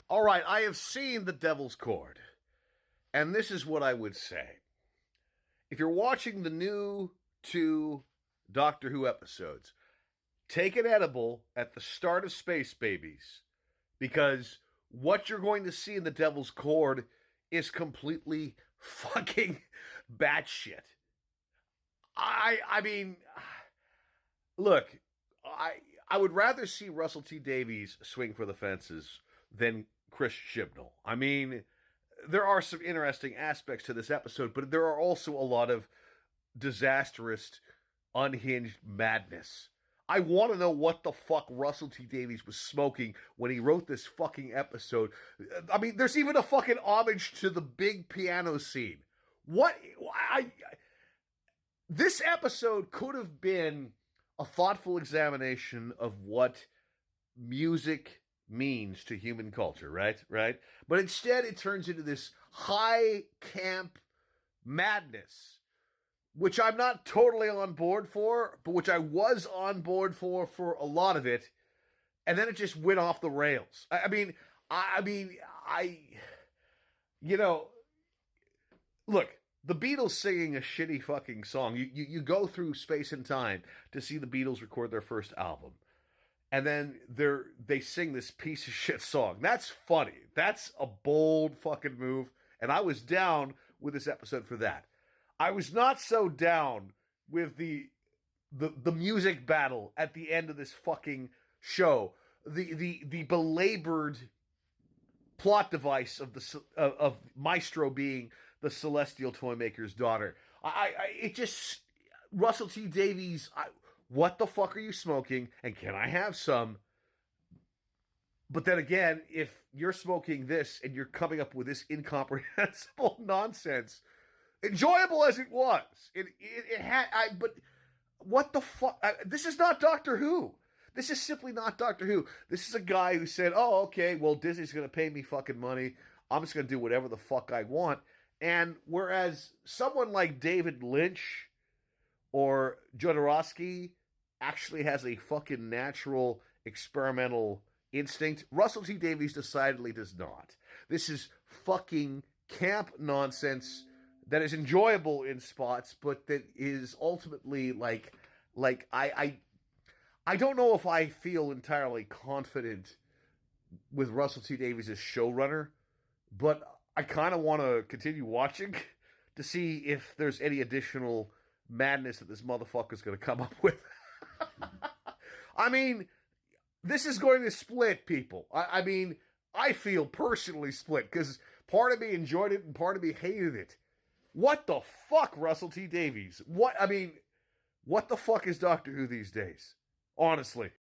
All right, I have seen The Devil's Chord, and this is what I would say. If you're watching the new two Doctor Who episodes, take an edible at the start of Space Babies, because what you're going to see in The Devil's Chord is completely fucking batshit. I mean, look, I would rather see Russell T Davies swing for the fences than Chris Chibnall. I mean, there are some interesting aspects to this episode, but there are also a lot of disastrous, unhinged madness. I want to know what the fuck Russell T Davies was smoking when he wrote this fucking episode. I mean, there's even a fucking homage to the big piano scene. What? This episode could have been a thoughtful examination of what music means to human culture, right? Right? But instead it turns into this high camp madness, which I'm not totally on board for, but which I was on board for a lot of it, and then it just went off the rails. You know, look, the Beatles singing a shitty fucking song. You go through space and time to see the Beatles record their first album, and then they sing this piece of shit song. That's funny. That's a bold fucking move, and I was down with this episode for that. I was not so down with the music battle at the end of this fucking show. The belabored plot device of Maestro being the celestial toy maker's daughter. It just Russell T Davies. What the fuck are you smoking? And can I have some? But then again, if you're smoking this and you're coming up with this incomprehensible nonsense, enjoyable as it was, it had. But what the fuck? This is not Doctor Who. This is simply not Doctor Who. This is a guy who said, "Oh, okay, well, Disney's going to pay me fucking money. I'm just going to do whatever the fuck I want." And whereas someone like David Lynch or Jodorowsky actually has a fucking natural experimental instinct, Russell T Davies decidedly does not. This is fucking camp nonsense that is enjoyable in spots, but that is ultimately I don't know if I feel entirely confident with Russell T Davies as showrunner, but I kind of want to continue watching to see if there's any additional madness that this motherfucker's going to come up with. I mean, this is going to split people. I mean, I feel personally split because part of me enjoyed it and part of me hated it. What the fuck, Russell T Davies? What the fuck is Doctor Who these days? Honestly.